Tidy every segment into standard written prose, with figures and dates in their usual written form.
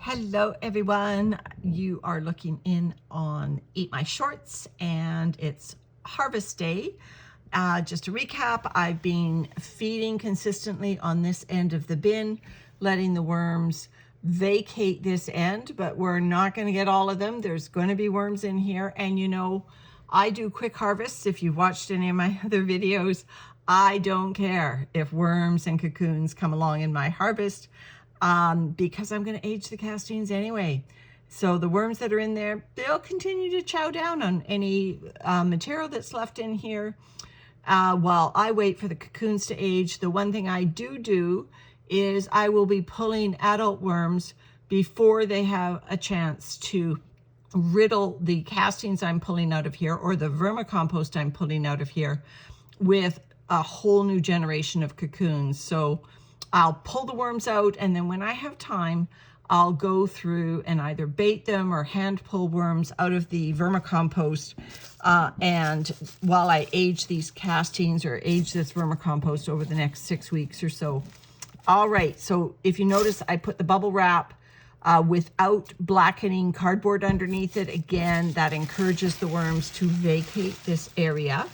Hello everyone, you are looking in on Eat My Shorts and it's harvest day. Just to recap, I've been feeding consistently on this end of the bin, letting the worms vacate this end, but we're not going to get all of them. There's going to be worms in here, and you know, I do quick harvests. If you've watched any of my other videos, I don't care if worms and cocoons come along in my harvest. Because I'm going to age the castings anyway. So the worms that are in there, they'll continue to chow down on any material that's left in here while I wait for the cocoons to age. The one thing I do is I will be pulling adult worms before they have a chance to riddle the castings I'm pulling out of here or the vermicompost I'm pulling out of here with a whole new generation of cocoons. So I'll pull the worms out, and then when I have time, I'll go through and either bait them or hand pull worms out of the vermicompost. And while I age these castings or age this vermicompost over the next 6 weeks or so. All right, so if you notice, I put the bubble wrap without blackening cardboard underneath it. Again, that encourages the worms to vacate this area.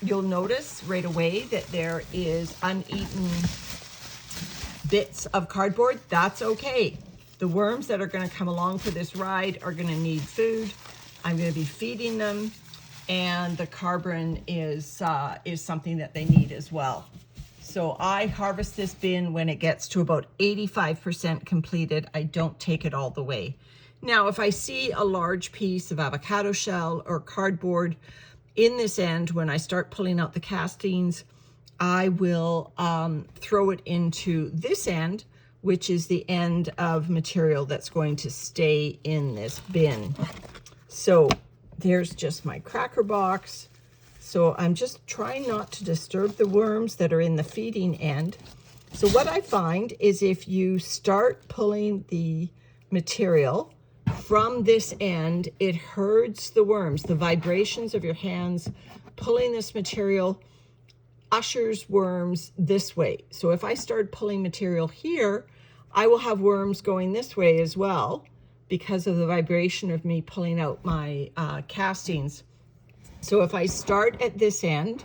You'll notice right away that there is uneaten bits of cardboard. That's okay. The worms that are going to come along for this ride are going to need food. I'm going to be feeding them, and the carbon is something that they need as well. So I harvest this bin when it gets to about 85% completed. I don't take it all the way. Now, if I see a large piece of avocado shell or cardboard in this end, when I start pulling out the castings, I will throw it into this end, which is the end of material that's going to stay in this bin. So there's just my cracker box. So I'm just trying not to disturb the worms that are in the feeding end. So what I find is if you start pulling the material from this end, it herds the worms. The vibrations of your hands pulling this material ushers worms this way. So if I start pulling material here, I will have worms going this way as well because of the vibration of me pulling out my castings. So if I start at this end,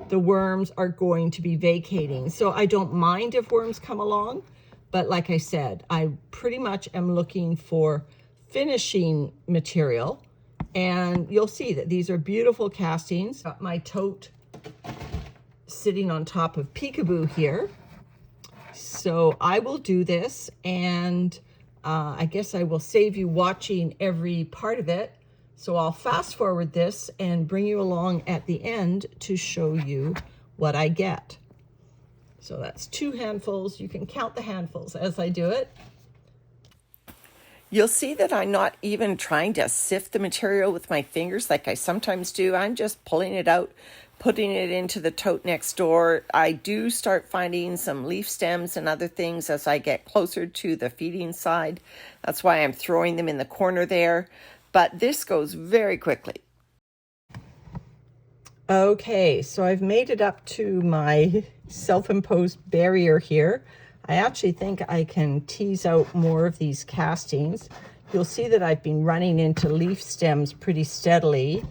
the worms are going to be vacating. So I don't mind if worms come along, but like I said, I pretty much am looking for finishing material, and you'll see that these are beautiful castings. Got my tote sitting on top of peekaboo here. So I will do this, and I guess I will save you watching every part of it. So I'll fast forward this and bring you along at the end to show you what I get. So that's 2 handfuls. You can count the handfuls as I do it. You'll see that I'm not even trying to sift the material with my fingers like I sometimes do. I'm just pulling it out, putting it into the tote next door. I do start finding some leaf stems and other things as I get closer to the feeding side. That's why I'm throwing them in the corner there. But this goes very quickly. Okay, so I've made it up to my self-imposed barrier here. I actually think I can tease out more of these castings. You'll see that I've been running into leaf stems pretty steadily,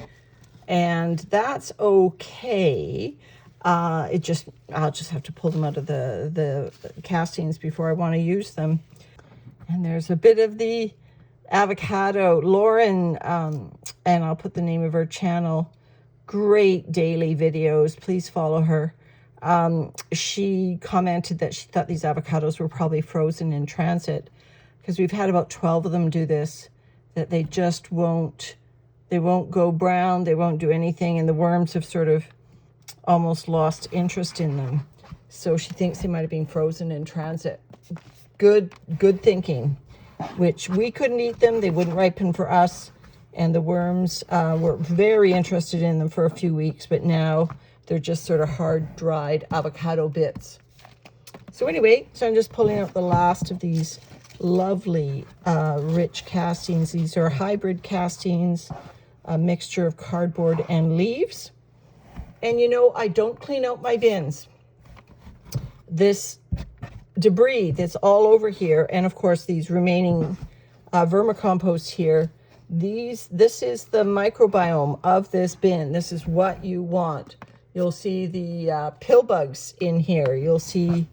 and that's okay. I'll just have to pull them out of the castings before I want to use them. And there's a bit of the avocado. Lauren, and I'll put the name of her channel, great daily videos. Please follow her. She commented that she thought these avocados were probably frozen in transit because we've had about 12 of them do this, that they just won't go brown, they won't do anything, and the worms have sort of almost lost interest in them. So she thinks they might have been frozen in transit. Good thinking, which we couldn't eat them, they wouldn't ripen for us, and the worms were very interested in them for a few weeks, but now they're just sort of hard, dried avocado bits. So anyway, so I'm just pulling out the last of these lovely, rich castings. These are hybrid castings, a mixture of cardboard and leaves. And you know, I don't clean out my bins. This debris that's all over here, and of course these remaining vermicompost here. This is the microbiome of this bin. This is what you want. You'll see the pill bugs in here. You'll see,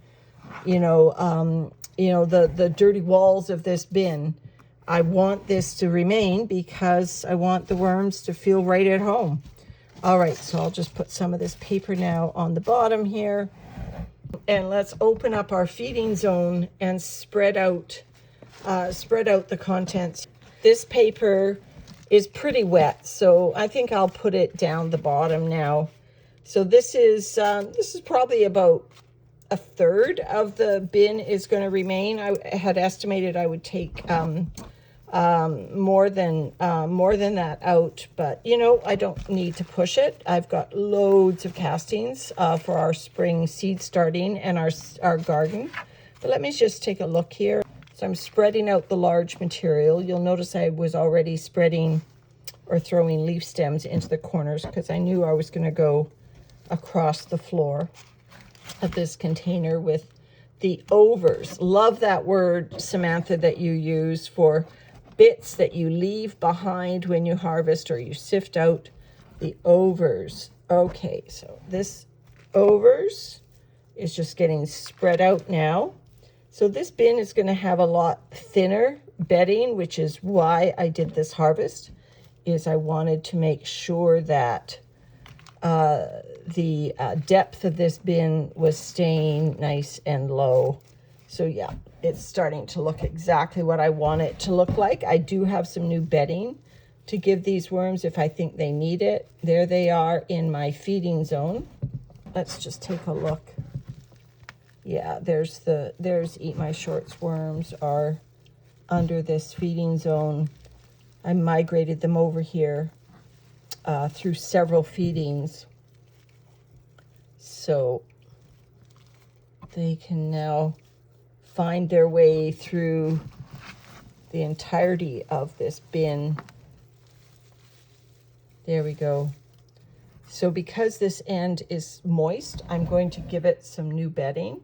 the dirty walls of this bin. I want this to remain because I want the worms to feel right at home. All right, so I'll just put some of this paper now on the bottom here. And let's open up our feeding zone and spread out the contents. This paper is pretty wet, so I think I'll put it down the bottom now. So this is probably about a third of the bin is going to remain. I had estimated I would take more than that out, but I don't need to push it. I've got loads of castings for our spring seed starting and our garden. But let me just take a look here. So I'm spreading out the large material. You'll notice I was already spreading or throwing leaf stems into the corners because I knew I was going to go across the floor of this container with the overs. Love that word, Samantha, that you use for bits that you leave behind when you harvest or you sift out, the overs. Okay, so this overs is just getting spread out now. So this bin is going to have a lot thinner bedding, which is why I did this harvest, is I wanted to make sure that the depth of this bin was staying nice and low. So yeah, it's starting to look exactly what I want it to look like. I do have some new bedding to give these worms if I think they need it. There they are in my feeding zone. Let's just take a look. Yeah, there's Eat My Shorts worms are under this feeding zone. I migrated them over here through several feedings, so they can now find their way through the entirety of this bin. There we go. So because this end is moist, I'm going to give it some new bedding.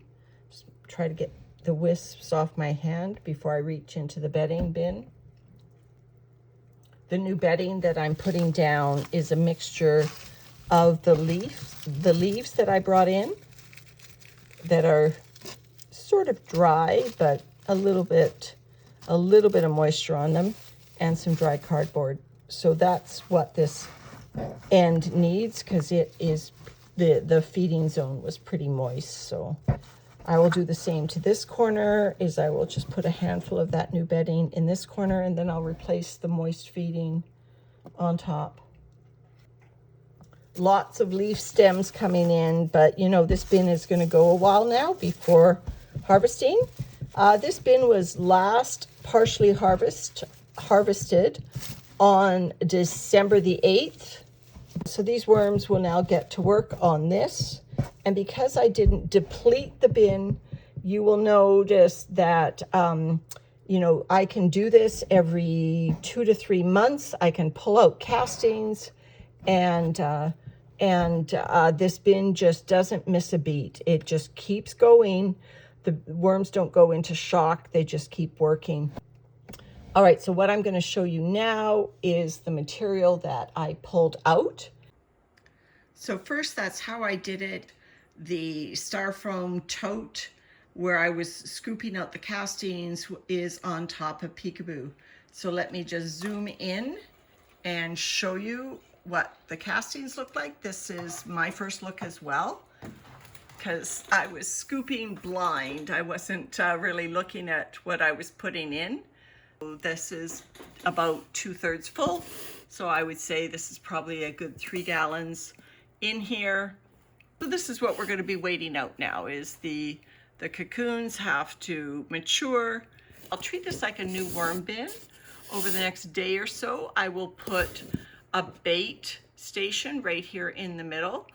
Just try to get the wisps off my hand before I reach into the bedding bin. The new bedding that I'm putting down is a mixture of the leaves that I brought in that are sort of dry, but a little bit of moisture on them, and some dry cardboard. So that's what this end needs, because it is the feeding zone was pretty moist. So I will do the same to this corner. Is I will just put a handful of that new bedding in this corner, and then I'll replace the moist feeding on top. Lots of leaf stems coming in, but this bin is going to go a while now before harvesting. This bin was last partially harvested on December the 8th. So these worms will now get to work on this. And because I didn't deplete the bin, you will notice that, I can do this every 2 to 3 months. I can pull out castings, and this bin just doesn't miss a beat. It just keeps going. The worms don't go into shock. They just keep working. All right, so what I'm going to show you now is the material that I pulled out. So first, that's how I did it. The styrofoam tote where I was scooping out the castings is on top of Peekaboo. So let me just zoom in and show you what the castings look like. This is my first look as well, because I was scooping blind. I wasn't really looking at what I was putting in. This is about 2/3 full, so I would say this is probably a good 3 gallons in here. So this is what we're going to be waiting out now, is the cocoons have to mature. I'll treat this like a new worm bin. Over the next day or so, I will put a bait station right here in the middle.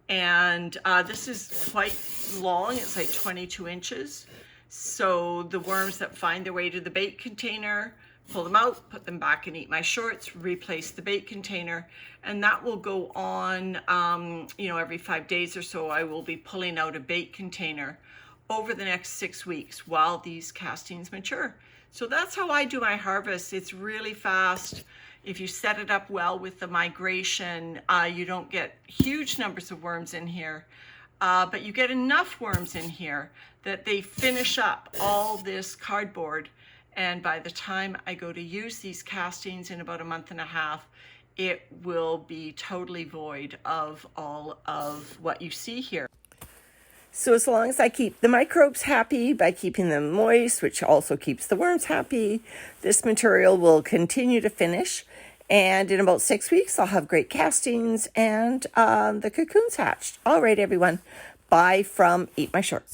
And this is quite long, it's like 22 inches. So the worms that find their way to the bait container, pull them out, put them back and Eat My Shorts, replace the bait container, and that will go on, every 5 days or so. I will be pulling out a bait container over the next 6 weeks while these castings mature. So that's how I do my harvest. It's really fast. If you set it up well with the migration, you don't get huge numbers of worms in here, but you get enough worms in here that they finish up all this cardboard. And by the time I go to use these castings in about a month and a half, it will be totally void of all of what you see here. So as long as I keep the microbes happy by keeping them moist, which also keeps the worms happy, this material will continue to finish. And in about 6 weeks, I'll have great castings and the cocoons hatched. All right, everyone. Bye from Eat My Shorts.